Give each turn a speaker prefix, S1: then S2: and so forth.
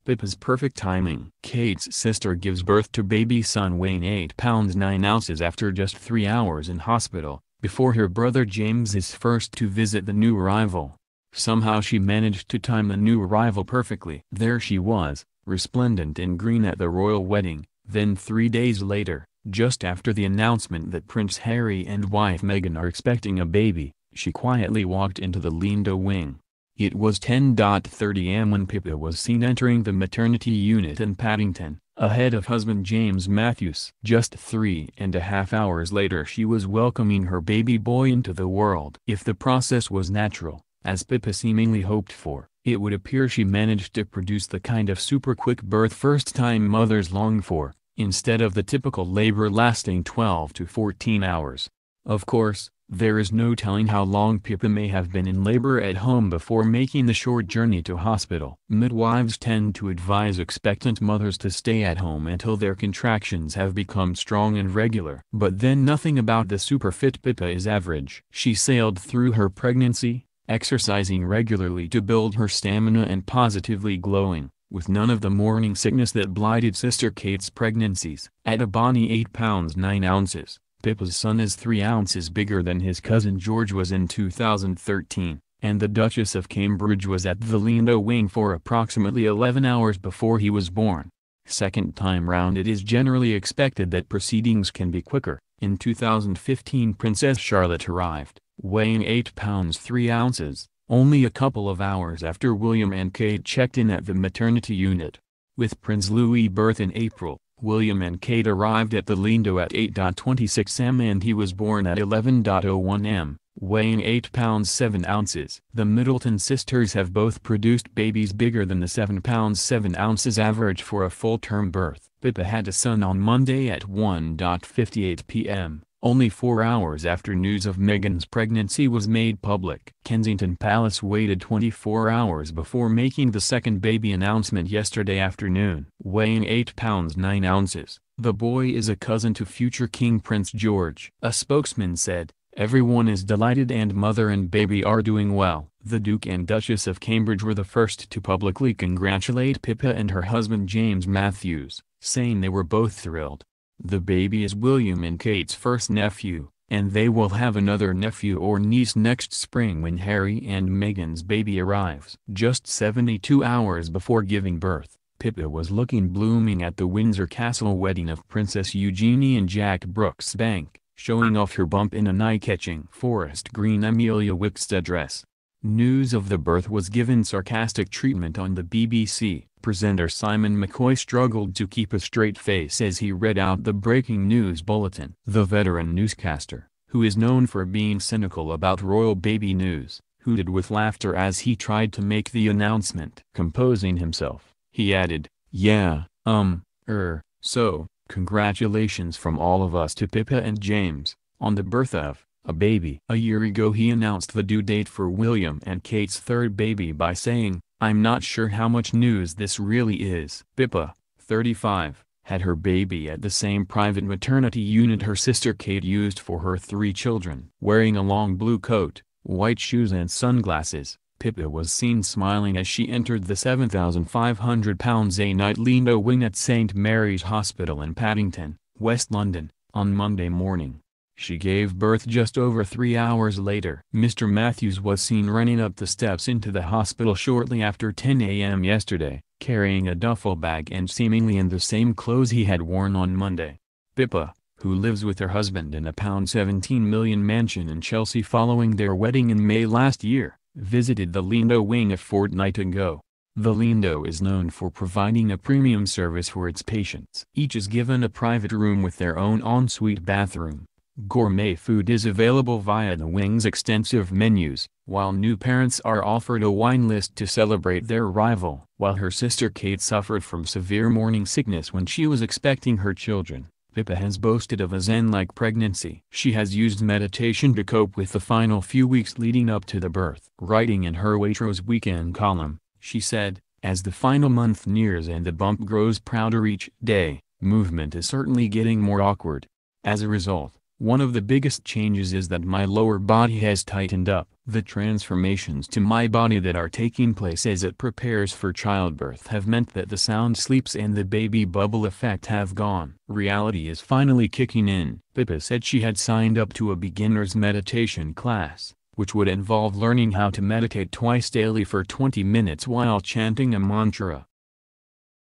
S1: Pippa's perfect timing. Kate's sister gives birth to baby son weighing 8 pounds 9 ounces after just 3 hours in hospital, before her brother James is first to visit the new arrival. Somehow she managed to time the new arrival perfectly. There she was, resplendent in green at the royal wedding. Then 3 days later, just after the announcement that Prince Harry and wife Meghan are expecting a baby, she quietly walked into the Lindo wing. It was 10:30 am when Pippa was seen entering the maternity unit in Paddington, ahead of husband James Matthews. Just 3.5 hours later she was welcoming her baby boy into the world. If the process was natural, as Pippa seemingly hoped for, it would appear she managed to produce the kind of super-quick birth first-time mothers long for, instead of the typical labor lasting 12 to 14 hours. Of course, there is no telling how long Pippa may have been in labor at home before making the short journey to hospital. Midwives tend to advise expectant mothers to stay at home until their contractions have become strong and regular. But then nothing about the super fit Pippa is average. She sailed through her pregnancy, exercising regularly to build her stamina and positively glowing, with none of the morning sickness that blighted sister Kate's pregnancies. At a bonny 8 pounds 9 ounces, Pippa's son is 3 ounces bigger than his cousin George was in 2013, and the Duchess of Cambridge was at the Lindo wing for approximately 11 hours before he was born. Second time round it is generally expected that proceedings can be quicker. In 2015 Princess Charlotte arrived, weighing 8 pounds 3 ounces, only a couple of hours after William and Kate checked in at the maternity unit. With Prince Louis' birth in April, William and Kate arrived at the Lindo at 8:26 am and he was born at 11:01 am, weighing 8 pounds 7 ounces. The Middleton sisters have both produced babies bigger than the 7 pounds 7 ounces average for a full-term birth. Pippa had a son on Monday at 1:58 p.m., only 4 hours after news of Meghan's pregnancy was made public. Kensington Palace waited 24 hours before making the second baby announcement yesterday afternoon. Weighing 8 pounds 9 ounces, the boy is a cousin to future King Prince George. A spokesman said, "Everyone is delighted and mother and baby are doing well." The Duke and Duchess of Cambridge were the first to publicly congratulate Pippa and her husband James Matthews, saying they were both thrilled. The baby is William and Kate's first nephew, and they will have another nephew or niece next spring when Harry and Meghan's baby arrives. Just 72 hours before giving birth, Pippa was looking blooming at the Windsor Castle wedding of Princess Eugenie and Jack Brooksbank, showing off her bump in an eye-catching forest green Amelia Wickstead dress. News of the birth was given sarcastic treatment on the BBC. Presenter Simon McCoy struggled to keep a straight face as he read out the breaking news bulletin. The veteran newscaster, who is known for being cynical about royal baby news, hooted with laughter as he tried to make the announcement. Composing himself, he added, "Yeah, so, congratulations from all of us to Pippa and James, on the birth of a baby." A year ago he announced the due date for William and Kate's third baby by saying, "I'm not sure how much news this really is." Pippa, 35, had her baby at the same private maternity unit her sister Kate used for her 3 children. Wearing a long blue coat, white shoes and sunglasses, Pippa was seen smiling as she entered the £7,500 a night Lindo wing at St Mary's Hospital in Paddington, West London, on Monday morning. She gave birth just over 3 hours later. Mr. Matthews was seen running up the steps into the hospital shortly after 10 a.m. yesterday, carrying a duffel bag and seemingly in the same clothes he had worn on Monday. Pippa, who lives with her husband in a £17 million mansion in Chelsea following their wedding in May last year, visited the Lindo wing a fortnight ago. The Lindo is known for providing a premium service for its patients. Each is given a private room with their own ensuite bathroom. Gourmet food is available via the wing's extensive menus, while new parents are offered a wine list to celebrate their arrival. While her sister Kate suffered from severe morning sickness when she was expecting her children, Pippa has boasted of a zen-like pregnancy. She has used meditation to cope with the final few weeks leading up to the birth. Writing in her Waitrose weekend column, she said, "As the final month nears and the bump grows prouder each day, movement is certainly getting more awkward. As a result, One of the biggest changes is that my lower body has tightened up. The transformations to my body that are taking place as it prepares for childbirth have meant that the sound sleeps and the baby bubble effect have gone. Reality is finally kicking in. Pippa said she had signed up to a beginner's meditation class, which would involve learning how to meditate twice daily for 20 minutes while chanting a mantra.